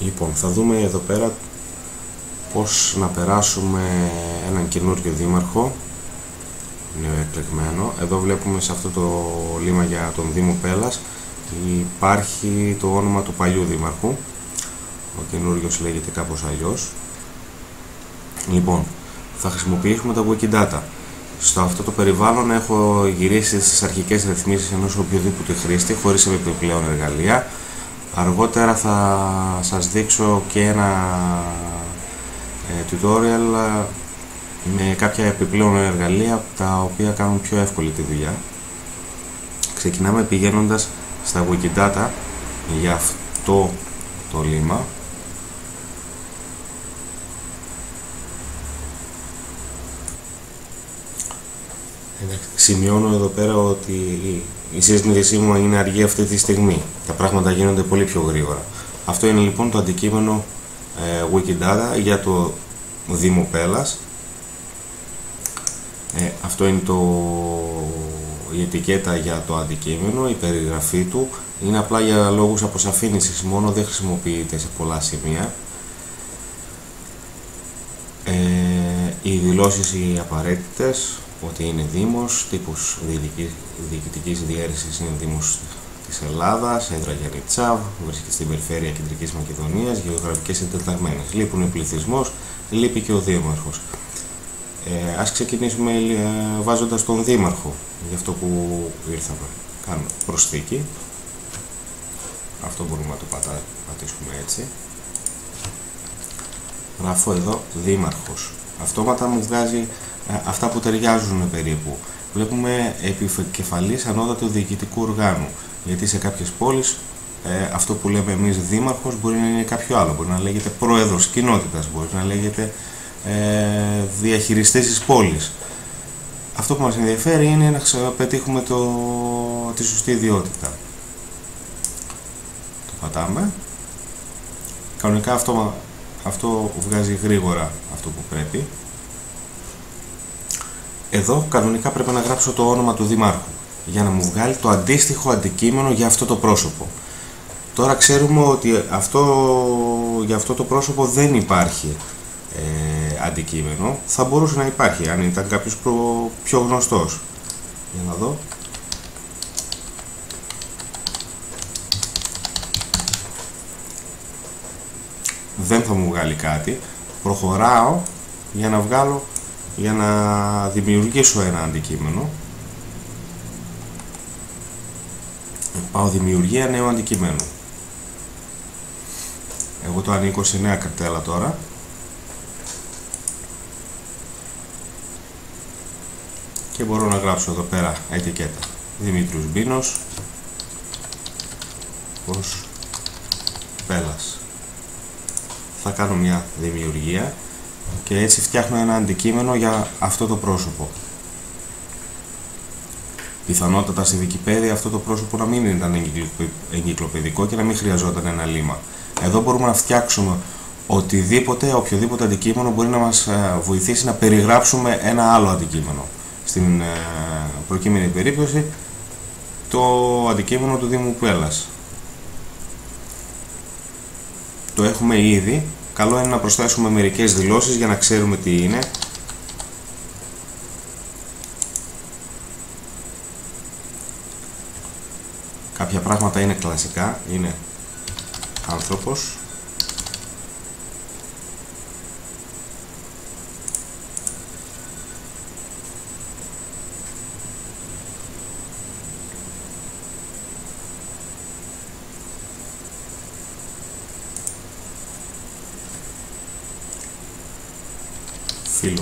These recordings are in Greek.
Λοιπόν, θα δούμε εδώ πέρα πώς να περάσουμε έναν καινούριο δήμαρχο νεοεκλεγμένο. Εδώ βλέπουμε σε αυτό το λίμα για τον Δήμο Πέλλας υπάρχει το όνομα του παλιού δήμαρχου. Ο καινούριος λέγεται κάπως αλλιώς. Λοιπόν, θα χρησιμοποιήσουμε τα Wikidata. Στο αυτό το περιβάλλον έχω γυρίσει στις αρχικές ρυθμίσεις ενός οποιοδήποτε χρήστη χωρίς επιπλέον εργαλεία. Αργότερα θα σας δείξω και ένα tutorial με κάποια επιπλέον εργαλεία τα οποία κάνουν πιο εύκολη τη δουλειά. Ξεκινάμε πηγαίνοντας στα Wikidata για αυτό το λίμα. Σημειώνω εδώ πέρα ότι η συνείδησή μου είναι αργή αυτή τη στιγμή. Τα πράγματα γίνονται πολύ πιο γρήγορα. Αυτό είναι λοιπόν το αντικείμενο Wikidata για το Δήμο Πέλλας. Αυτό είναι η ετικέτα για το αντικείμενο, η περιγραφή του. Είναι απλά για λόγους αποσαφήνισης μόνο, δεν χρησιμοποιείται σε πολλά σημεία. Οι δηλώσεις οι απαραίτητες, ότι είναι Δήμος, τύπους διοικητικής διαίρεσης είναι Δήμος της Ελλάδας, έδρα Γιαννιτσάβ, βρίσκεται στην περιφέρεια Κεντρικής Μακεδονίας, γεωγραφικές εντεταγμένες. Λείπουν ο πληθυσμός, λείπει και ο Δήμαρχος. Ας ξεκινήσουμε βάζοντας τον Δήμαρχο, για αυτό που ήρθαμε. Κάνουμε προσθήκη. Αυτό μπορούμε να το πατήσουμε έτσι. Γράφω εδώ Δήμαρχος. Αυτόματα μου βγάζει αυτά που ταιριάζουν περίπου. Βλέπουμε επικεφαλής ανώτατου διοικητικού οργάνου. Γιατί σε κάποιες πόλεις αυτό που λέμε εμείς Δήμαρχος μπορεί να είναι κάποιο άλλο. Μπορεί να λέγεται Πρόεδρος Κοινότητας, μπορεί να λέγεται διαχειριστής της πόλης. Αυτό που μας ενδιαφέρει είναι να πετύχουμε τη σωστή ιδιότητα. Το πατάμε. Κανονικά αυτό βγάζει γρήγορα αυτό που πρέπει. Εδώ κανονικά πρέπει να γράψω το όνομα του Δημάρχου για να μου βγάλει το αντίστοιχο αντικείμενο για αυτό το πρόσωπο. Τώρα ξέρουμε ότι για αυτό το πρόσωπο δεν υπάρχει αντικείμενο. Θα μπορούσε να υπάρχει αν ήταν κάποιος πιο γνωστός. Για να δω. Δεν θα μου βγάλει κάτι. Προχωράω για να δημιουργήσω ένα αντικείμενο. Πάω δημιουργία νέου αντικειμένου. Εγώ το ανήκω σε νέα καρτέλα τώρα. Και μπορώ να γράψω εδώ πέρα ετικέτα. Δημήτριος Μπίνος ως Πέλλας. Θα κάνω μια δημιουργία και έτσι φτιάχνω ένα αντικείμενο για αυτό το πρόσωπο. Πιθανότατα στη Wikipedia αυτό το πρόσωπο να μην ήταν εγκυκλοπαιδικό και να μην χρειαζόταν ένα λίμα. Εδώ μπορούμε να φτιάξουμε οποιοδήποτε αντικείμενο μπορεί να μας βοηθήσει να περιγράψουμε ένα άλλο αντικείμενο. Στην προκείμενη περίπτωση το αντικείμενο του Δήμου Πέλλας. Το έχουμε ήδη. Καλό είναι να προσθέσουμε μερικές δηλώσεις για να ξέρουμε τι είναι. Κάποια πράγματα είναι κλασικά. Είναι άνθρωπος. Φίλο.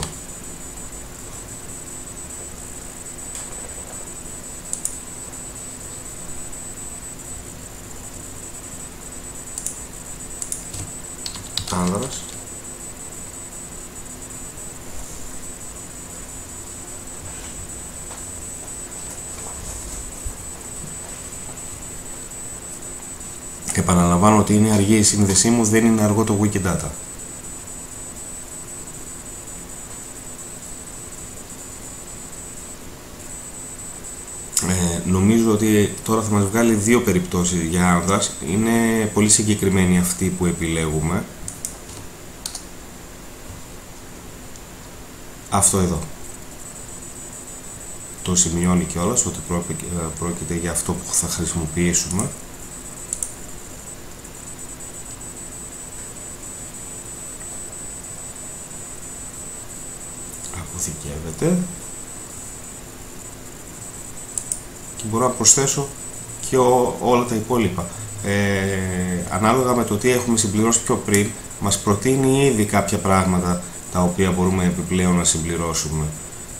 Άνδρας. Επαναλαμβάνω ότι είναι αργή η σύνδεσή μου, δεν είναι αργό το Wikidata. Νομίζω ότι Τώρα θα μας βγάλει δύο περιπτώσεις για άνδρας. Είναι πολύ συγκεκριμένη αυτή που επιλέγουμε. Αυτό εδώ. Το σημειώνει κιόλας ότι πρόκειται για αυτό που θα χρησιμοποιήσουμε. Αποθηκεύεται. Και μπορώ να προσθέσω και όλα τα υπόλοιπα. Ανάλογα με το τι έχουμε συμπληρώσει πιο πριν, μας προτείνει ήδη κάποια πράγματα τα οποία μπορούμε επιπλέον να συμπληρώσουμε.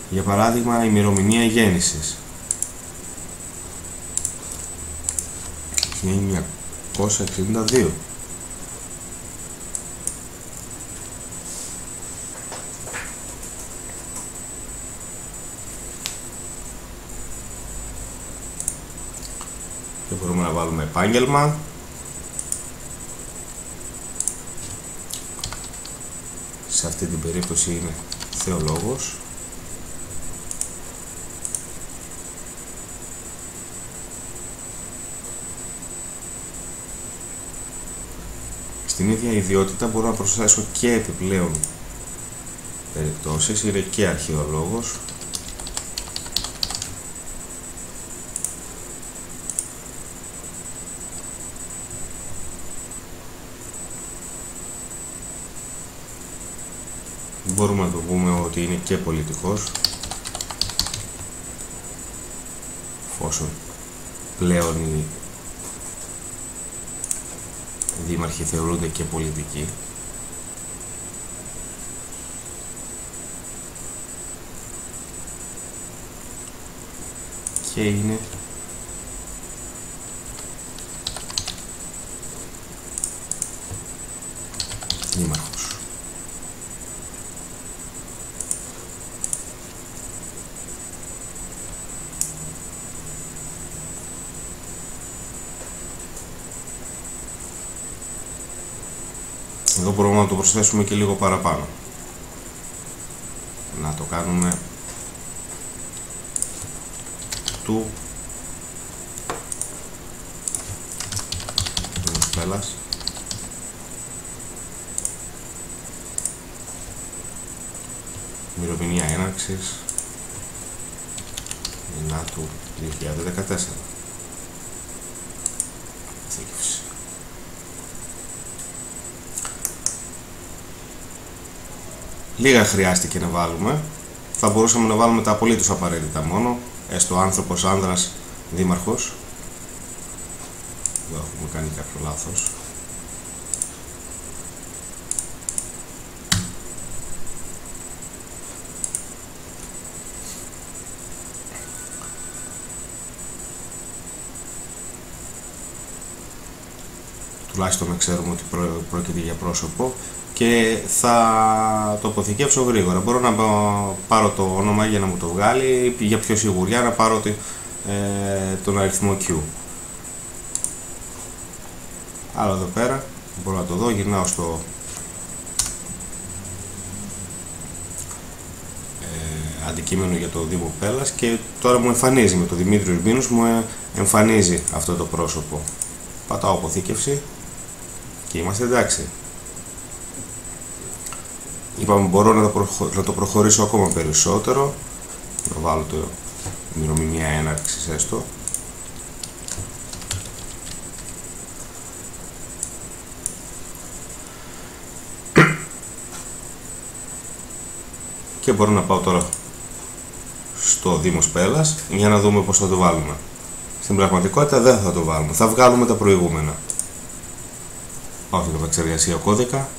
Για παράδειγμα, ημερομηνία γέννησης. 1962. Και μπορούμε να βάλουμε επάγγελμα. Σε αυτή την περίπτωση είναι θεολόγος. Στην ίδια ιδιότητα μπορώ να προσθέσω και επιπλέον περιπτώσεις. Είναι και αρχαιολόγος. Μπορούμε να το πούμε ότι είναι και πολιτικός, εφόσον πλέον οι δήμαρχοι θεωρούνται και πολιτικοί. Και είναι δήμαρχος. Εδώ μπορούμε να το προσθέσουμε και λίγο παραπάνω. Να το κάνουμε του πέλας. Ημερομηνία έναρξης 9 του 2014. Αποθήκευση. Λίγα χρειάστηκε να βάλουμε. Θα μπορούσαμε να βάλουμε τα απολύτως απαραίτητα μόνο. Έστω άνθρωπος, άνδρας, δήμαρχος. Εδώ έχουμε κάνει κάποιο λάθος. Τουλάχιστον να ξέρουμε ότι πρόκειται για πρόσωπο. Και θα το αποθηκεύσω γρήγορα. Μπορώ να πάρω το όνομα για να μου το βγάλει, για πιο σιγουριά να πάρω τον αριθμό Q. Άλλο εδώ πέρα, μπορώ να το δω, γυρνάω στο αντικείμενο για το Δήμο Πέλλας και τώρα μου εμφανίζει, με το Δημήτριος Μπίνους μου εμφανίζει αυτό το πρόσωπο. Πατάω αποθήκευση και είμαστε εντάξει. Είπαμε μπορώ να το προχωρήσω ακόμα περισσότερο. Να βάλω το ημερομηνία έναρξης έστω. Και μπορώ να πάω τώρα στο Δήμος Πέλλας για να δούμε πώς θα το βάλουμε. Στην πραγματικότητα δεν θα το βάλουμε, θα βγάλουμε τα προηγούμενα. Πάω στην επεξεργασία κώδικα.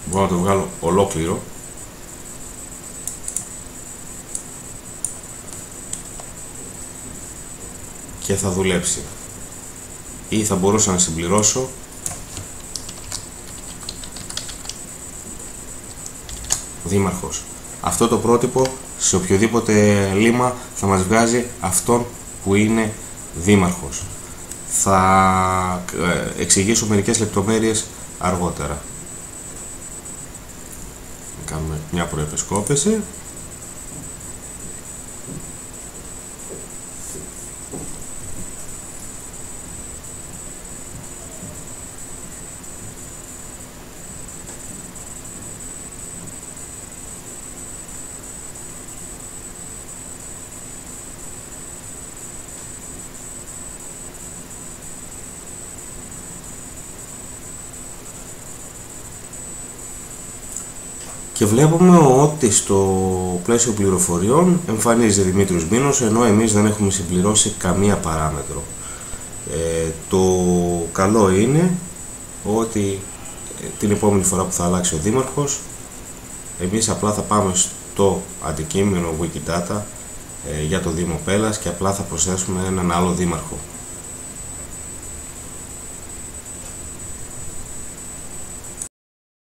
Μπορώ να το βγάλω ολόκληρο. Και θα δουλέψει. Ή θα μπορούσα να συμπληρώσω ο δήμαρχος. αυτό το πρότυπο σε οποιοδήποτε λίμα θα μας βγάζει αυτόν που είναι δήμαρχος. Θα εξηγήσω μερικές λεπτομέρειες αργότερα. Κάνουμε μια προεπισκόπηση. Και βλέπουμε ότι στο πλαίσιο πληροφοριών εμφανίζεται Δημήτριος Μπίνος, ενώ εμείς δεν έχουμε συμπληρώσει καμία παράμετρο. Το καλό είναι ότι την επόμενη φορά που θα αλλάξει ο δήμαρχος, εμείς απλά θα πάμε στο αντικείμενο Wikidata για το Δήμο Πέλλας και απλά θα προσθέσουμε έναν άλλο δήμαρχο.